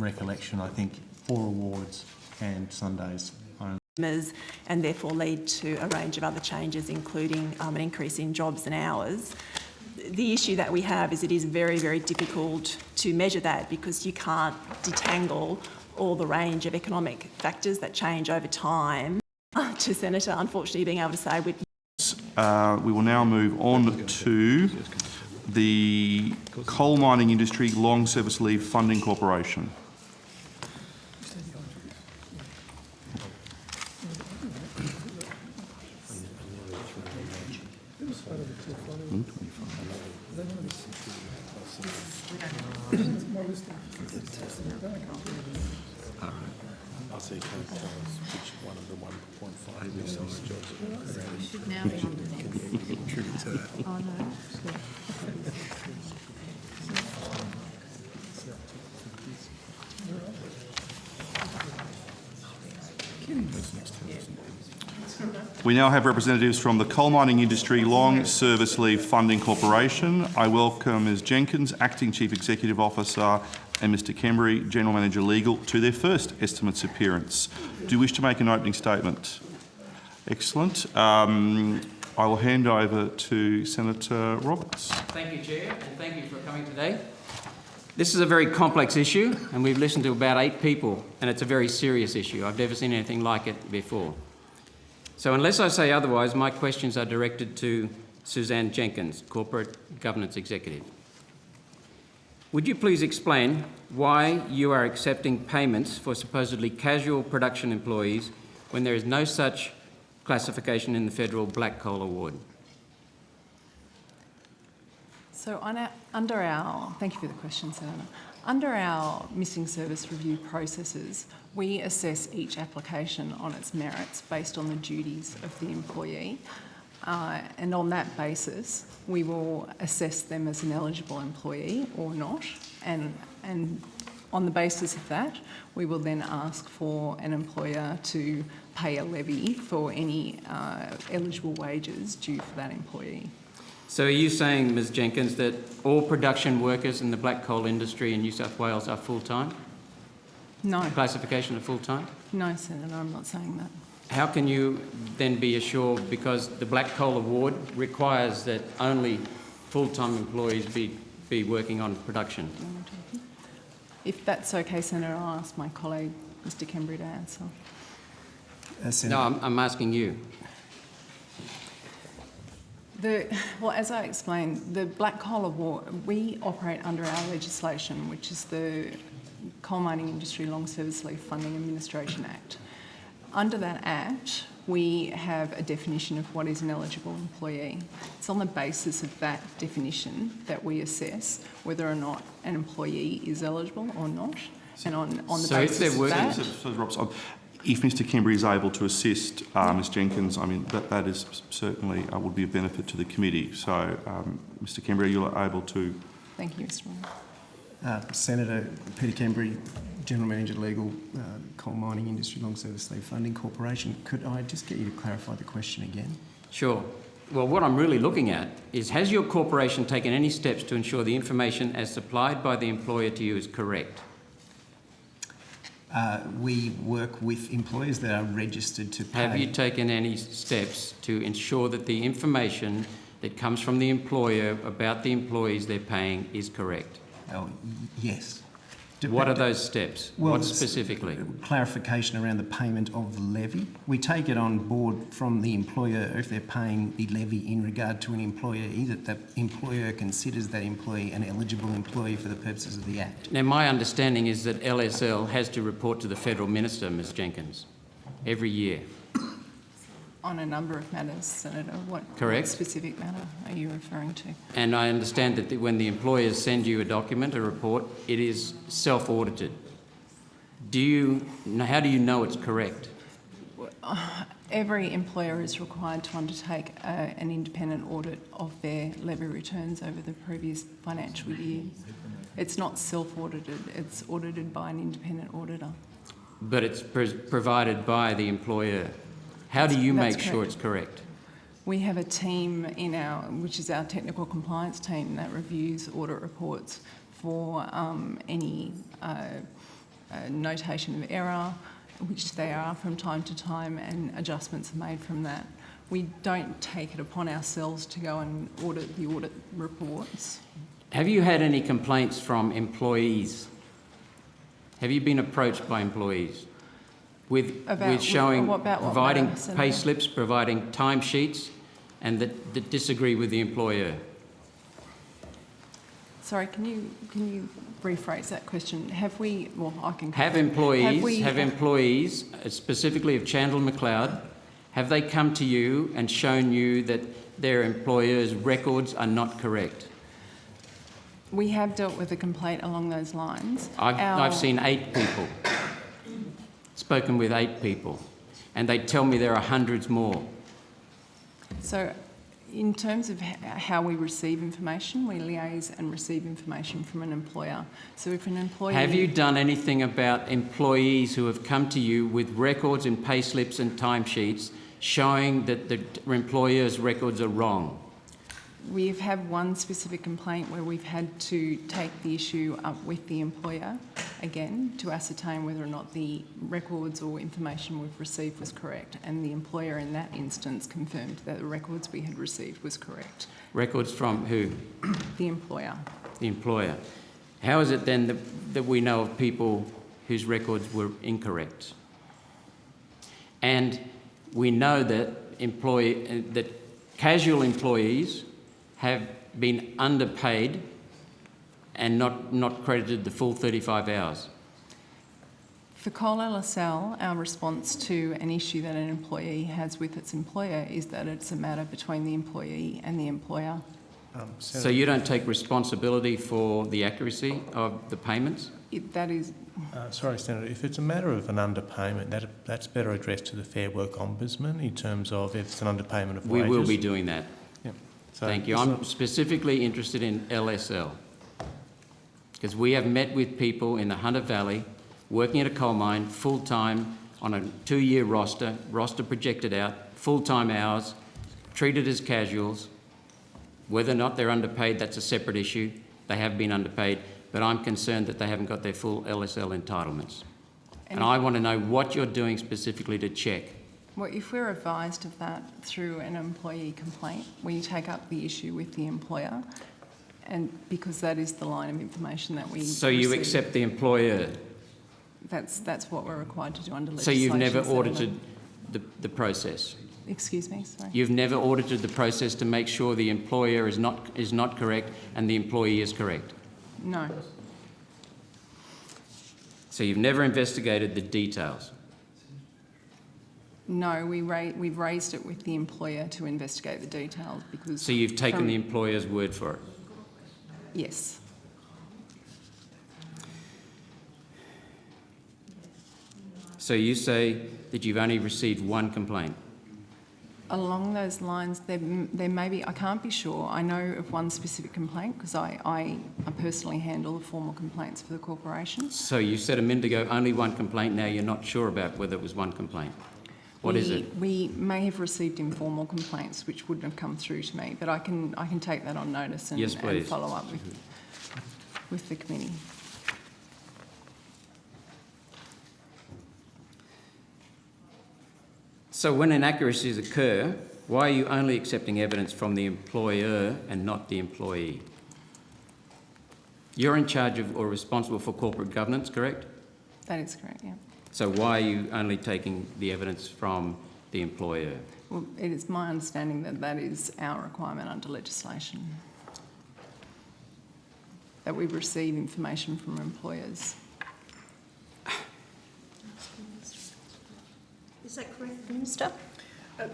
recollection, I think 4 awards and Sundays only. And therefore lead to a range of other changes, including an increase in jobs and hours. The issue that we have is it is very, very difficult to measure that because you can't detangle all the range of economic factors that change over time. To Senator, unfortunately, being able to say with we will now move on to the Coal Mining Industry Long Service Leave Funding Corporation. I'll see if you tell us which one of the 1.5 million jobs around. We should now be on the next. Contribute to that. Oh no. We now have representatives from the Coal Mining Industry Long Service Leave Funding Corporation. I welcome Ms Jenkins, Acting Chief Executive Officer, and Mr Kembry, General Manager Legal, to their first estimates appearance. Do you wish to make an opening statement? Excellent. I will hand over to Senator Roberts. Thank you, Chair, and thank you for coming today. This is a very complex issue, and we've listened to about 8 people, and it's a very serious issue. I've never seen anything like it before. So unless I say otherwise, my questions are directed to Suzanne Jenkins, Corporate Governance Executive. Would you please explain why you are accepting payments for supposedly casual production employees when there is no such classification in the Federal Black Coal Award? So thank you for the question, Senator. Under our missing service review processes, we assess each application on its merits based on the duties of the employee. And on that basis, we will assess them as an eligible employee or not. And on the basis of that, we will then ask for an employer to pay a levy for any eligible wages due for that employee. So are you saying, Ms Jenkins, that all production workers in the black coal industry in New South Wales are full-time? No. Classification of full-time? No, Senator, I'm not saying that. How can you then be assured, because the Black Coal Award requires that only full-time employees be working on production? If that's okay, Senator, I'll ask my colleague, Mr Kembry, to answer. No, I'm asking you. Well, as I explained, the Black Coal Award, we operate under our legislation, which is the Coal Mining Industry Long Service Leave Funding Administration Act. Under that Act, we have a definition of what is an eligible employee. It's on the basis of that definition that we assess whether or not an employee is eligible or not. And on the basis of that... If Mr Kembry is able to assist Ms Jenkins, I mean, that is certainly would be a benefit to the committee. So, Mr Kembry, you're able to... Thank you, Mr Mayor. Senator Peter Kembry, General Manager Legal, Coal Mining Industry Long Service Leave Funding Corporation. Could I just get you to clarify the question again? Sure. Well, what I'm really looking at is, has your corporation taken any steps to ensure the information as supplied by the employer to you is correct? We work with employers that are registered to pay. Have you taken any steps to ensure that the information that comes from the employer about the employees they're paying is correct? Oh, yes. What are those steps? Well, what specifically? Clarification around the payment of the levy. We take it on board from the employer if they're paying the levy in regard to an employee, that the employer considers that employee an eligible employee for the purposes of the Act. Now, my understanding is that LSL has to report to the Federal Minister, Ms Jenkins, every year. On a number of matters, Senator. What specific matter are you referring to? And I understand that when the employers send you a document, a report, it is self-audited. How do you know it's correct? Every employer is required to undertake an independent audit of their levy returns over the previous financial year. It's not self-audited, it's audited by an independent auditor. But it's provided by the employer. How do you make sure it's correct? We have a team which is our technical compliance team, that reviews audit reports for any a notation of error, which they are from time to time, and adjustments are made from that. We don't take it upon ourselves to go and audit the audit reports. Have you had any complaints from employees? Have you been approached by employees with showing, providing pay slips, providing timesheets, and that disagree with the employer? Sorry, can you rephrase that question? Have we? Well, I can. Have employees, specifically of Chandler McLeod, have they come to you and shown you that their employer's records are not correct? We have dealt with a complaint along those lines. I've seen 8 people, spoken with 8 people, and they tell me there are hundreds more. So, in terms of how we receive information, we liaise and receive information from an employer. So if an employee... Have you done anything about employees who have come to you with records and pay slips and timesheets showing that the employer's records are wrong? We've had one specific complaint where we've had to take the issue up with the employer, again, to ascertain whether or not the records or information we've received was correct, and the employer in that instance confirmed that the records we had received was correct. Records from who? The employer. The employer. How is it then that we know of people whose records were incorrect? And we know that casual employees have been underpaid and not credited the full 35 hours. For Coal LSL, our response to an issue that an employee has with its employer is that it's a matter between the employee and the employer. So you don't take responsibility for the accuracy of the payments? That is... Sorry, Senator, if it's a matter of an underpayment, that's better addressed to the Fair Work Ombudsman in terms of if it's an underpayment of wages. We will be doing that. Yep. So thank you. I'm specifically interested in LSL because we have met with people in the Hunter Valley working at a coal mine full-time on a 2-year roster projected out, full-time hours, treated as casuals. Whether or not they're underpaid, that's a separate issue. They have been underpaid, but I'm concerned that they haven't got their full LSL entitlements. And I want to know what you're doing specifically to check. Well, if we're advised of that through an employee complaint, we take up the issue with the employer, and because that is the line of information that we So you receive. accept the employer? That's what we're required to do under So legislation. you've never audited the process? Excuse me, sorry. You've never audited the process to make sure the employer is not correct and the employee is correct? No. So you've never investigated the details? No, we've raised it with the employer to investigate the details because... So you've taken the employer's word for it? Yes. So you say that you've only received 1 complaint? Along those lines, there may be, I can't be sure. I know of one specific complaint because I personally handle the formal complaints for the corporation. So you said a minute ago only 1 complaint, now you're not sure about whether it was 1 complaint. What is it? We may have received informal complaints which wouldn't have come through to me, but I can take that on notice and, yes, and follow up with the committee. So when inaccuracies occur, why are you only accepting evidence from the employer and not the employee? You're in charge of or responsible for corporate governance, correct? That is correct, yeah. So why are you only taking the evidence from the employer? Well, it is my understanding that that is our requirement under legislation, that we receive information from employers. Is that correct, Minister?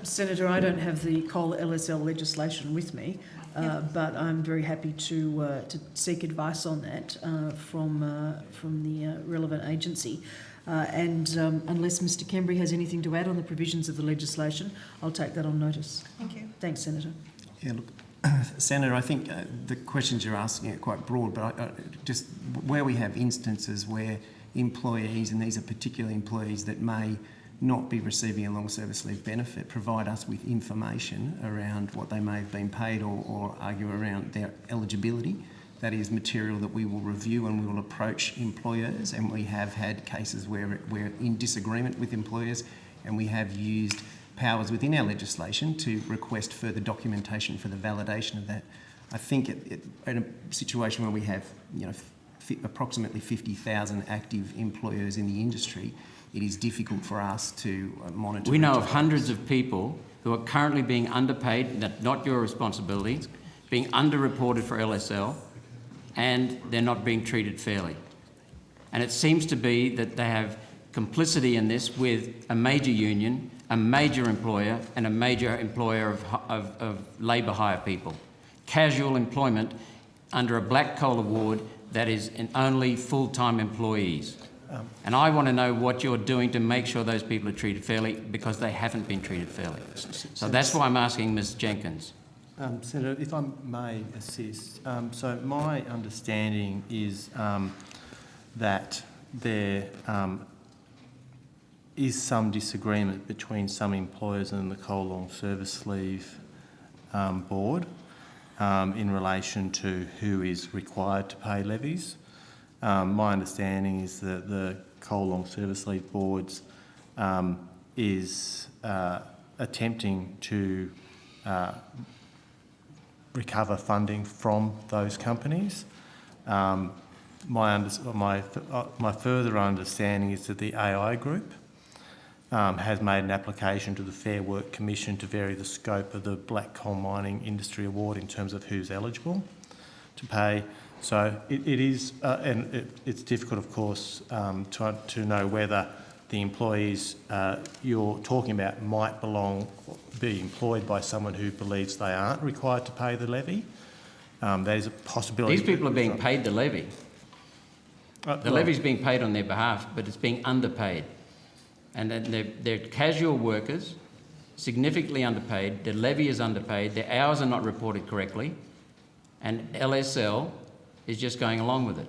Senator, I don't have the Coal LSL legislation with me, but I'm very happy to seek advice on that from the relevant agency. And unless Mr Kembry has anything to add on the provisions of the legislation, I'll take that on notice. Thank you. Thanks, Senator. Yeah, look, Senator, I think the questions you're asking are quite broad, but just where we have instances where employees, and these are particular employees that may not be receiving a long service leave benefit, provide us with information around what they may have been paid or argue around their eligibility, That is material that we will review and we will approach employers, and we have had cases where we're in disagreement with employers, and we have used powers within our legislation to request further documentation for the validation of that. I think in a situation where we have, approximately 50,000 active employers in the industry, it is difficult for us to monitor. We know of hundreds of people who are currently being underpaid, that's not your responsibility, being underreported for LSL, and they're not being treated fairly. And it seems to be that they have complicity in this with a major union, a major employer, and a major employer of labour hire people. Casual employment under a black coal award that is in only full-time employees. And I want to know what you're doing to make sure those people are treated fairly, because they haven't been treated fairly. So that's why I'm asking Ms Jenkins. Senator, if I may assist, so my understanding is that there is some disagreement between some employers and the Coal Long Service Leave Board in relation to who is required to pay levies. My understanding is that the Coal Long Service Leave Boards is attempting to recover funding from those companies. My further understanding is that the AI Group has made an application to the Fair Work Commission to vary the scope of the Black Coal Mining Industry Award in terms of who's eligible to pay. So it is, and it's difficult, of course, to know whether the employees you're talking about might be employed by someone who believes they aren't required to pay the levy. That is a possibility. These people are being paid the levy. The levy's being paid on their behalf, but it's being underpaid. And they're casual workers, significantly underpaid, their levy is underpaid, their hours are not reported correctly, and LSL is just going along with it.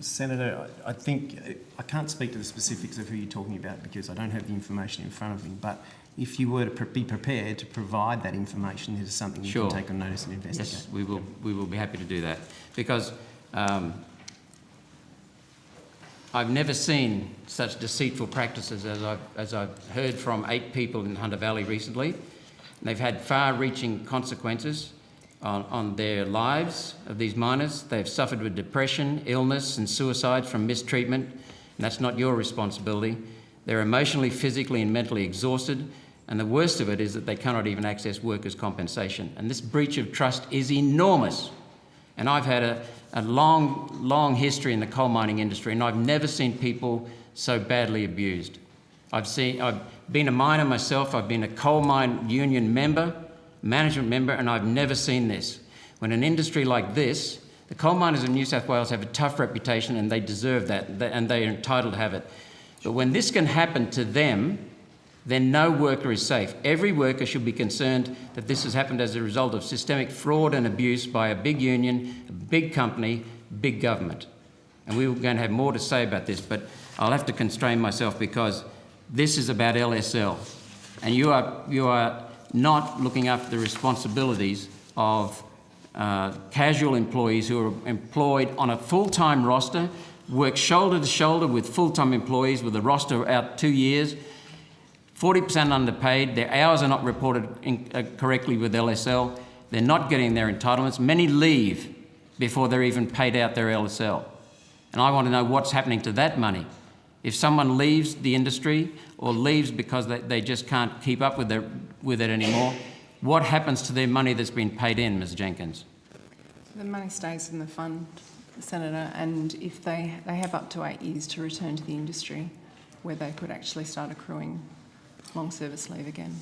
Senator, I think I can't speak to the specifics of who you're talking about because I don't have the information in front of me, but if you were to be prepared to provide that information, this is something you can take on notice and investigate. Yes, we will be happy to do that, because I've never seen such deceitful practices as I've heard from 8 people in Hunter Valley recently. They've had far-reaching consequences on their lives of these miners. They've suffered with depression, illness and suicide from mistreatment, and that's not your responsibility. They're emotionally, physically and mentally exhausted, and the worst of it is that they cannot even access workers' compensation. And this breach of trust is enormous. And I've had a long history in the coal mining industry, and I've never seen people so badly abused. I've been a miner myself, I've been a coal mine union member, management member, and I've never seen this. When an industry like this, the coal miners of New South Wales have a tough reputation and they deserve that, and they're entitled to have it. But when this can happen to them, then no worker is safe. Every worker should be concerned that this has happened as a result of systemic fraud and abuse by a big union, a big company, big government. And we're going to have more to say about this, but I'll have to constrain myself because this is about LSL. And you are not looking after the responsibilities of casual employees who are employed on a full-time roster, work shoulder to shoulder with full-time employees with a roster out 2 years, 40% underpaid, their hours are not reported correctly with LSL, they're not getting their entitlements, many leave before they're even paid out their LSL. And I want to know what's happening to that money. If someone leaves the industry or leaves because they just can't keep up with it anymore, what happens to their money that's been paid in, Ms Jenkins? The money stays in the fund, Senator, and if they have up to 8 years to return to the industry where they could actually start accruing long service leave again.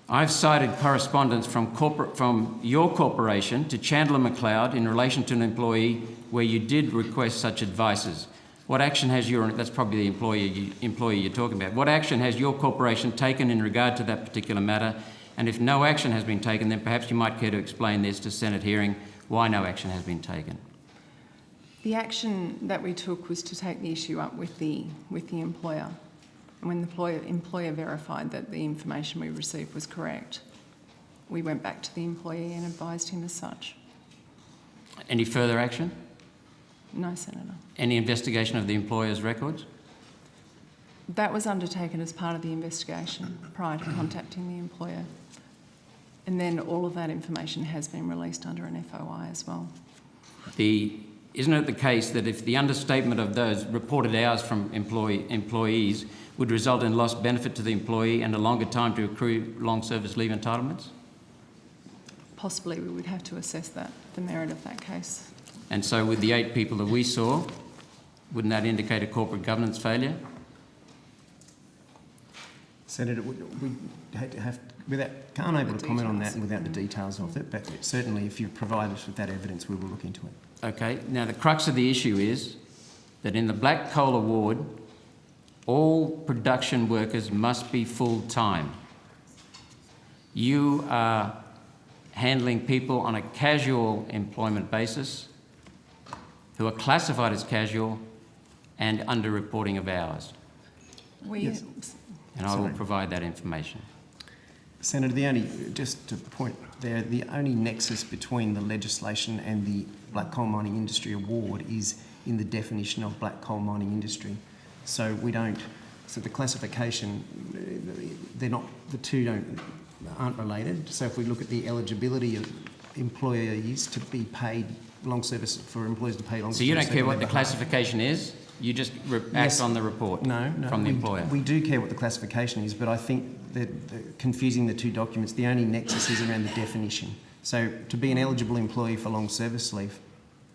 I've cited correspondence from your corporation to Chandler McLeod in relation to an employee where you did request such advices. What action has that's probably the employee you're talking about. What action has your corporation taken in regard to that particular matter? And if no action has been taken, then perhaps you might care to explain this to Senate hearing, why no action has been taken. The action that we took was to take the issue up with the employer. And when the employer verified that the information we received was correct, we went back to the employee and advised him as such. Any further action? No, Senator. Any investigation of the employer's records? That was undertaken as part of the investigation prior to contacting the employer. And then all of that information has been released under an FOI as well. Isn't it the case that if the understatement of those reported hours from employees would result in lost benefit to the employee and a longer time to accrue long service leave entitlements? Possibly we would have to assess that, the merit of that case. And so with the 8 people that we saw, wouldn't that indicate a corporate governance failure? Senator, we can't able to comment on that and without the details of it, but certainly if you provide us with that evidence, we will look into it. Okay, now the crux of the issue is that in the Black Coal Award, all production workers must be full-time. You are handling people on a casual employment basis who are classified as casual and under-reporting of hours. Yes. And I will provide that information. Senator, just to point there, the only nexus between the legislation and the Black Coal Mining Industry Award is in the definition of black coal mining industry. So the classification, the two aren't related. So if we look at the eligibility of employees to be paid long service, for employees to pay long service. So you don't care what the classification is? You just act on the report from the employer? We do care what the classification is, but I think that confusing the two documents, the only nexus is around the definition. So to be an eligible employee for long service leave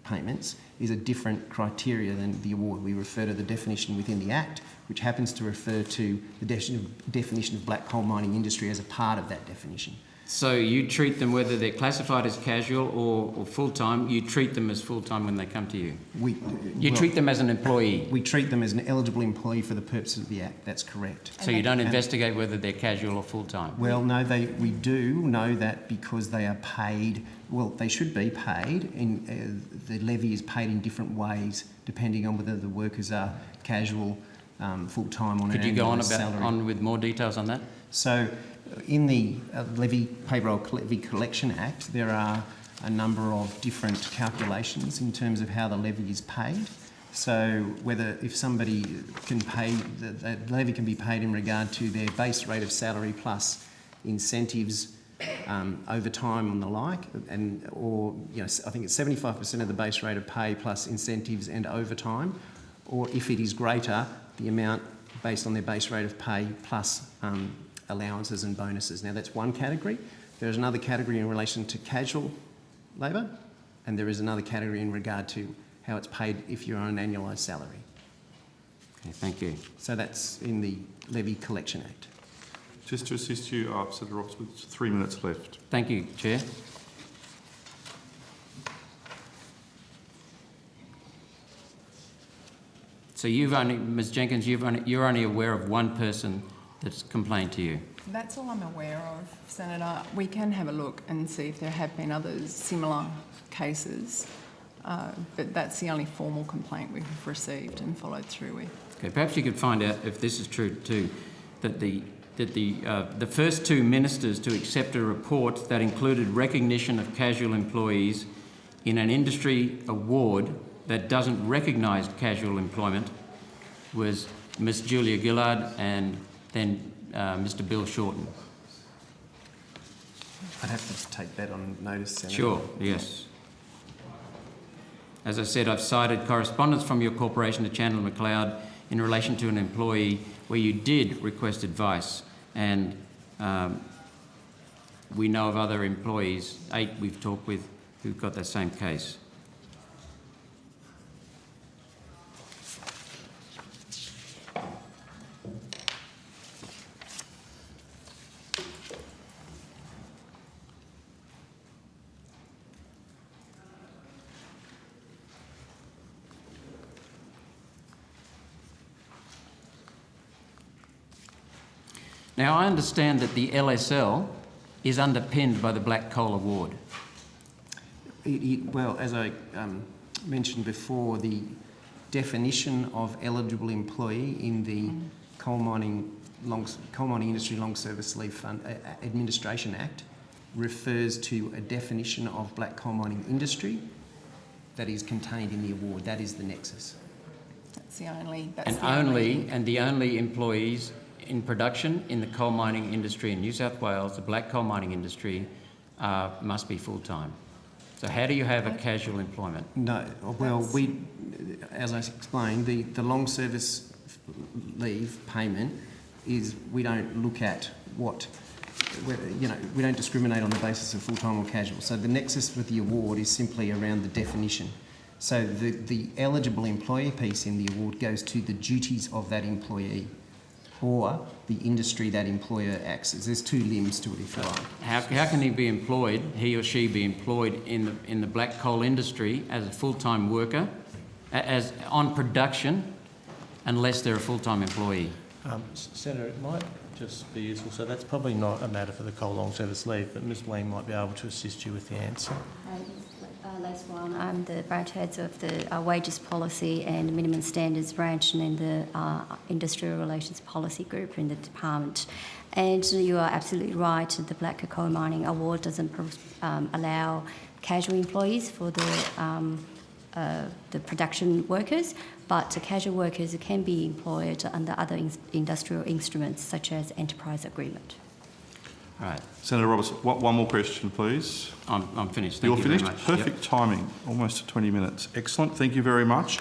payments is a different criteria than the award. We refer to the definition within the Act, which happens to refer to the definition of black coal mining industry as a part of that definition. So you treat them, whether they're classified as casual or full-time, you treat them as full-time when they come to you? You treat them as an employee? We treat them as an eligible employee for the purposes of the Act, that's correct. So you don't investigate whether they're casual or full-time? Well, no, we do know that because they are paid, well, they should be paid, the levy is paid in different ways depending on whether the workers are casual, full-time on an annualised salary. Could you go on with more details on that? So, in the Payroll Levy Collection Act, there are a number of different calculations in terms of how the levy is paid. So if somebody can pay, the levy can be paid in regard to their base rate of salary plus incentives, overtime and the like, I think it's 75% of the base rate of pay plus incentives and overtime, or if it is greater, the amount based on their base rate of pay plus allowances and bonuses. Now that's one category. There's another category in relation to casual labour, and there is another category in regard to how it's paid if you're on an annualised salary. Okay, thank you. So that's in the Levy Collection Act. Just to assist you, Senator Roberts, with 3 minutes left. Thank you, Chair. So Ms Jenkins, you're only aware of one person that's complained to you? That's all I'm aware of, Senator. We can have a look and see if there have been others similar cases, but that's the only formal complaint we've received and followed through with. Okay, perhaps you could find out if this is true too, that the first 2 ministers to accept a report that included recognition of casual employees in an industry award that doesn't recognise casual employment was Ms Julia Gillard and then Mr Bill Shorten. I'd have to take that on notice, Senator. Sure, yes. As I said, I've cited correspondence from your corporation to Chandler McLeod in relation to an employee where you did request advice, and we know of other employees, 8 we've talked with, who've got that same case. Now, I understand that the LSL is underpinned by the Black Coal Award. Well, as I mentioned before, the definition of eligible employee in the Coal Mining Industry Long Service Leave Fund Administration Act refers to a definition of black coal mining industry that is contained in the award. That is the nexus. That's the only. And the only employees in production in the coal mining industry in New South Wales, the black coal mining industry, must be full-time. So how do you have a casual employment? No, well, as I explained, the long service leave payment is, we don't look at we don't discriminate on the basis of full-time or casual. So the nexus with the award is simply around the definition. So the eligible employee piece in the award goes to the duties of that employee or the industry that employer acts as. There's two limbs to it, if you like. How can he or she be employed in the black coal industry as a full-time worker, as on production, unless they're a full-time employee? Senator, it might just be useful. So that's probably not a matter for the coal long service leave, but Ms Wang might be able to assist you with the answer. Les Wang, I'm the branch head of the wages policy and minimum standards branch and in the industrial relations policy group in the department. And you are absolutely right, the Black Coal Mining Award doesn't allow casual employees for the production workers, but the casual workers can be employed under other industrial instruments such as enterprise agreement. Right. Senator Roberts, one more question, please. I'm finished. You're Thank you finished? very much. Perfect timing, almost 20 minutes. Excellent. Thank you very much.